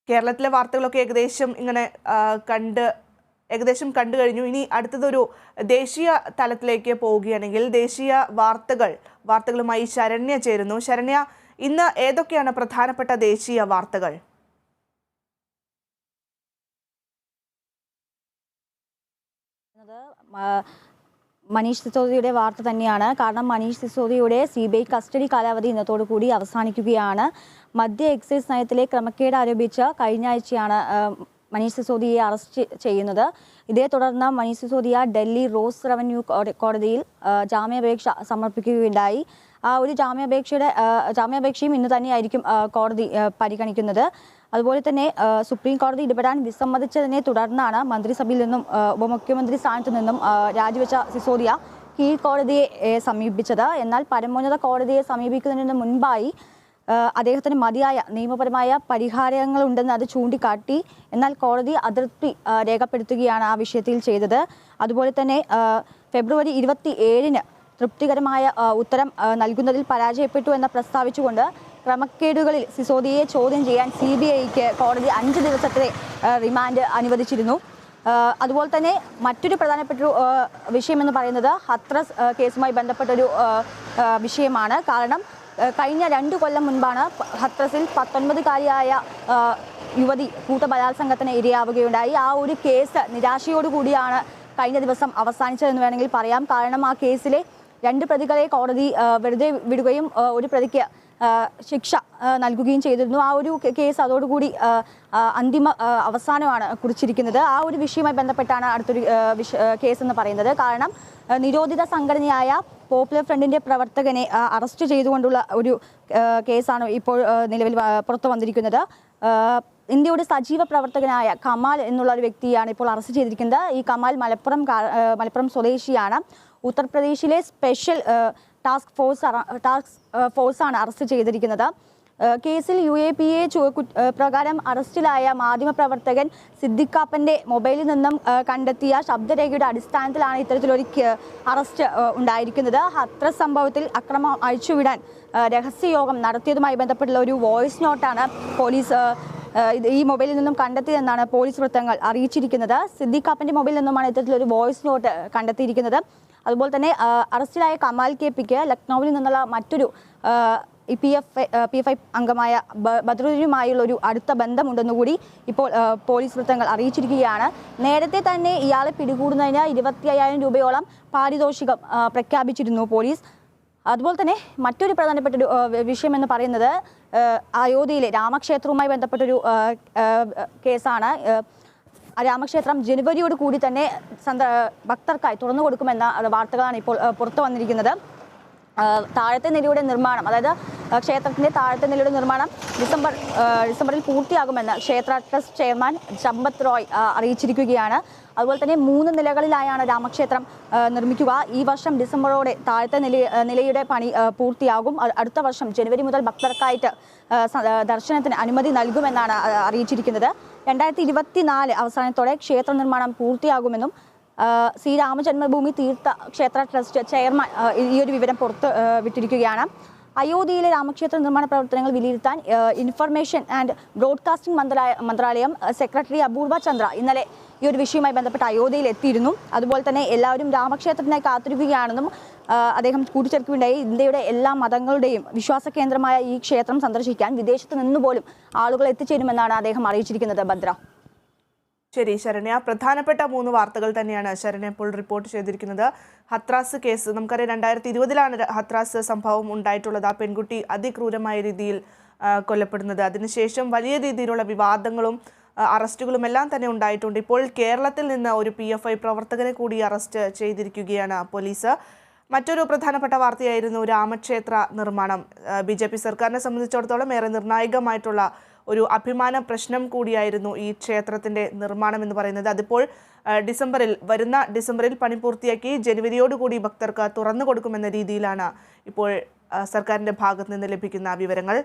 കേരളത്തിലെ വാർത്തകളൊക്കെ ഏകദേശം കണ്ടു കഴിഞ്ഞു. ഇനി അടുത്തതൊരു ദേശീയ തലത്തിലേക്ക് പോവുകയാണെങ്കിൽ ദേശീയ വാർത്തകളുമായി ശരണ്യ ചേരുന്നു. ശരണ്യ, ഇന്ന് ഏതൊക്കെയാണ് പ്രധാനപ്പെട്ട ദേശീയ വാർത്തകൾ? മനീഷ് സിസോദിയുടെ വാർത്ത തന്നെയാണ്. കാരണം മനീഷ് സിസോദിയുടെ CBI കസ്റ്റഡി കാലാവധി ഇന്നത്തോടു കൂടി അവസാനിക്കുകയാണ്. മദ്യ എക്സൈസ് നയത്തിലെ ക്രമക്കേട് ആരോപിച്ച് കഴിഞ്ഞ ആഴ്ചയാണ് മനീഷ് സിസോദിയെ അറസ്റ്റ് ചെയ്യുന്നത്. ഇതേ തുടർന്ന് മനീഷ് സിസോദിയ ഡൽഹി റോസ് റവന്യൂ കോടതിയിൽ ജാമ്യാപേക്ഷ സമർപ്പിക്കുകയുണ്ടായി. ആ ഒരു ജാമ്യാപേക്ഷയും ഇന്ന് തന്നെയായിരിക്കും കോടതി പരിഗണിക്കുന്നത്. അതുപോലെ തന്നെ സുപ്രീം കോടതി ഇടപെടാൻ വിസമ്മതിച്ചതിനെ തുടർന്നാണ് മന്ത്രിസഭയിൽ നിന്നും ഉപമുഖ്യമന്ത്രി സ്ഥാനത്തു നിന്നും രാജിവെച്ച സിസോദിയ കീഴ്ക്കോടതിയെ സമീപിച്ചത്. എന്നാൽ പരമോന്നത കോടതിയെ സമീപിക്കുന്നതിന് മുൻപായി അദ്ദേഹത്തിന് മതിയായ നിയമപരമായ പരിഹാരങ്ങളുണ്ടെന്ന് അത് ചൂണ്ടിക്കാട്ടി. എന്നാൽ കോടതി അതൃപ്തി രേഖപ്പെടുത്തുകയാണ് ആ വിഷയത്തിൽ ചെയ്തത്. അതുപോലെ തന്നെ ഫെബ്രുവരി 27-ന് തൃപ്തികരമായ ഉത്തരം നൽകുന്നതിൽ പരാജയപ്പെട്ടു എന്ന് പ്രസ്താവിച്ചുകൊണ്ട് ക്രമക്കേടുകളിൽ സിസോദിയെ ചോദ്യം ചെയ്യാൻ CBIക്ക് കോടതി 5 ദിവസത്തെ റിമാൻഡ് അനുവദിച്ചിരുന്നു. അതുപോലെ തന്നെ മറ്റൊരു പ്രധാനപ്പെട്ട വിഷയമെന്ന് പറയുന്നത് ഹത്രസ് കേസുമായി ബന്ധപ്പെട്ടൊരു വിഷയമാണ്. കാരണം കഴിഞ്ഞ 2 കൊല്ലം മുൻപാണ് ഹത്രസിൽ 19-കാരിയായ യുവതി കൂട്ടബലാത്സംഗത്തിന് ഇരയാവുകയുണ്ടായി. ആ ഒരു കേസ് നിരാശയോടുകൂടിയാണ് കഴിഞ്ഞ ദിവസം അവസാനിച്ചതെന്ന് വേണമെങ്കിൽ പറയാം. കാരണം ആ കേസിലെ 2 പ്രതികളെ കോടതി വെറുതെ വിടുകയും ഒരു പ്രതിക്ക് ശിക്ഷ നൽകുകയും ചെയ്തിരുന്നു. ആ ഒരു കേസ് അതോടുകൂടി അന്തിമ അവസാനമാണ് കുറിച്ചിരിക്കുന്നത്. ആ ഒരു വിഷയവുമായി ബന്ധപ്പെട്ടാണ് അടുത്തൊരു കേസ് എന്ന് പറയുന്നത്. കാരണം നിരോധിത സംഘടനയായ പോപ്പുലർ ഫ്രണ്ടിന്റെ പ്രവർത്തകനെ അറസ്റ്റ് ചെയ്തുകൊണ്ടുള്ള ഒരു കേസാണ് ഇപ്പോൾ നിലവിൽ പുറത്തു വന്നിരിക്കുന്നത്. ഇന്ത്യയുടെ സജീവ പ്രവർത്തകനായ കമാൽ എന്നുള്ള ഒരു വ്യക്തിയാണ് ഇപ്പോൾ അറസ്റ്റ് ചെയ്തിരിക്കുന്നത്. ഈ കമാൽ മലപ്പുറം സ്വദേശിയാണ്. ഉത്തർപ്രദേശിലെ സ്പെഷ്യൽ ടാസ്ക് ഫോഴ്സാണ് അറസ്റ്റ് ചെയ്തിരിക്കുന്നത്. കേസിൽ UAPA പ്രകാരം അറസ്റ്റിലായ മാധ്യമപ്രവർത്തകൻ സിദ്ദിഖാപ്പന്റെ മൊബൈലിൽ നിന്നും കണ്ടെത്തിയ ശബ്ദരേഖയുടെ അടിസ്ഥാനത്തിലാണ് ഇത്തരത്തിലൊരു അറസ്റ്റ് ഉണ്ടായിരിക്കുന്നത്. ഹത്രസ് സംഭവത്തിൽ അക്രമം അഴിച്ചുവിടാൻ രഹസ്യയോഗം നടത്തിയതുമായി ബന്ധപ്പെട്ടുള്ള ഒരു വോയിസ് നോട്ടാണ് പോലീസ് ഈ മൊബൈലിൽ നിന്നും കണ്ടെത്തിയതെന്നാണ് പോലീസ് വൃത്തങ്ങൾ അറിയിച്ചിരിക്കുന്നത്. സിദ്ദിഖാപ്പന്റെ മൊബൈലിൽ നിന്നുമാണ് ഇത്തരത്തിലൊരു വോയിസ് നോട്ട് കണ്ടെത്തിയിരിക്കുന്നത്. അതുപോലെ തന്നെ അറസ്റ്റിലായ കമാൽ KPക്ക് ലക്നൌവിൽ നിന്നുള്ള മറ്റൊരു PFI അംഗമായ ബദ്രുദ്ദീനുമായുള്ള ഒരു അടുത്ത ബന്ധമുണ്ടെന്നുകൂടി ഇപ്പോൾ പോലീസ് വൃത്തങ്ങൾ അറിയിച്ചിരിക്കുകയാണ്. നേരത്തെ തന്നെ ഇയാളെ പിടികൂടുന്നതിന് 25,000 രൂപയോളം പാരിതോഷികം പ്രഖ്യാപിച്ചിരുന്നു പോലീസ്. അതുപോലെ തന്നെ മറ്റൊരു പ്രധാനപ്പെട്ട ഒരു വിഷയമെന്ന് പറയുന്നത് അയോധ്യയിലെ രാമക്ഷേത്രവുമായി ബന്ധപ്പെട്ടൊരു കേസാണ്. രാമക്ഷേത്രം ജനുവരിയോട് കൂടി തന്നെ ഭക്തർക്കായി തുറന്നു കൊടുക്കുമെന്ന വാർത്തകളാണ് ഇപ്പോൾ പുറത്തു വന്നിരിക്കുന്നത്. താഴത്തെ നിലയുടെ നിർമ്മാണം, അതായത് ക്ഷേത്രത്തിന്റെ താഴത്തെ നിലയുടെ നിർമ്മാണം ഡിസംബറിൽ പൂർത്തിയാകുമെന്ന് ക്ഷേത്ര ട്രസ്റ്റ് ചെയർമാൻ സമ്പത്ത് റോയ് അറിയിച്ചിരിക്കുകയാണ്. അതുപോലെ തന്നെ 3 നിലകളിലായാണ് രാമക്ഷേത്രം നിർമ്മിക്കുക. ഈ വർഷം ഡിസംബറോടെ താഴത്തെ നിലയുടെ പണി പൂർത്തിയാകും. അടുത്ത വർഷം ജനുവരി മുതൽ ഭക്തർക്കായിട്ട് ദർശനത്തിന് അനുമതി നൽകുമെന്നാണ് അറിയിച്ചിരിക്കുന്നത്. 2024 അവസാനത്തോടെ ക്ഷേത്ര നിർമ്മാണം പൂർത്തിയാകുമെന്നും ശ്രീരാമജന്മഭൂമി തീർത്ഥ ക്ഷേത്ര ട്രസ്റ്റ് ചെയർമാൻ ഈ ഒരു വിവരം പുറത്ത് വിട്ടിരിക്കുകയാണ്. അയോധ്യയിലെ രാമക്ഷേത്ര നിർമ്മാണ പ്രവർത്തനങ്ങൾ വിലയിരുത്താൻ ഇൻഫർമേഷൻ ആൻഡ് ബ്രോഡ്കാസ്റ്റിംഗ് മന്ത്രാലയം സെക്രട്ടറി അപൂർവ ചന്ദ്ര ഇന്നലെ ഈ ഒരു വിഷയവുമായി ബന്ധപ്പെട്ട് അയോധ്യയിൽ എത്തിയിരുന്നു. അതുപോലെ തന്നെ എല്ലാവരും രാമക്ഷേത്രത്തിനായി കാത്തിരിക്കുകയാണെന്നും അദ്ദേഹം കൂട്ടിച്ചേർക്കുകയുണ്ടായി. ഇന്ത്യയുടെ എല്ലാ മതങ്ങളുടെയും വിശ്വാസ കേന്ദ്രമായ ഈ ക്ഷേത്രം സന്ദർശിക്കാൻ വിദേശത്ത് നിന്നുപോലും ആളുകൾ എത്തിച്ചേരുമെന്നാണ് അദ്ദേഹം അറിയിച്ചിരിക്കുന്നത്. ഭദ്ര. ശരി ശരണ്യ, പ്രധാനപ്പെട്ട 3 വാർത്തകൾ തന്നെയാണ് ശരണ്യ ഇപ്പോൾ റിപ്പോർട്ട് ചെയ്തിരിക്കുന്നത്. ഹത്രാസ് കേസ് നമുക്കറിയാം, 2020-ലാണ് ഹത്രാസ് സംഭവം ഉണ്ടായിട്ടുള്ളത്. ആ പെൺകുട്ടി അതിക്രൂരമായ രീതിയിൽ കൊല്ലപ്പെടുന്നത്. അതിനുശേഷം വലിയ രീതിയിലുള്ള വിവാദങ്ങളും അറസ്റ്റുകളും എല്ലാം തന്നെ ഉണ്ടായിട്ടുണ്ട്. ഇപ്പോൾ കേരളത്തിൽ നിന്ന് ഒരു PFI പ്രവർത്തകനെ കൂടി അറസ്റ്റ് ചെയ്തിരിക്കുകയാണ് പോലീസ്. മറ്റൊരു പ്രധാനപ്പെട്ട വാർത്തയായിരുന്നു രാമക്ഷേത്ര നിർമ്മാണം. BJP സർക്കാരിനെ സംബന്ധിച്ചിടത്തോളം ഏറെ നിർണായകമായിട്ടുള്ള ഒരു അഭിമാന പ്രശ്നം കൂടിയായിരുന്നു ഈ ക്ഷേത്രത്തിൻ്റെ നിർമ്മാണം എന്ന് പറയുന്നത്. അതിപ്പോൾ വരുന്ന ഡിസംബറിൽ പണി പൂർത്തിയാക്കി ജനുവരിയോടുകൂടി ഭക്തർക്ക് തുറന്നു കൊടുക്കുമെന്ന രീതിയിലാണ് ഇപ്പോൾ സർക്കാരിൻ്റെ ഭാഗത്ത് നിന്ന് ലഭിക്കുന്ന വിവരങ്ങൾ.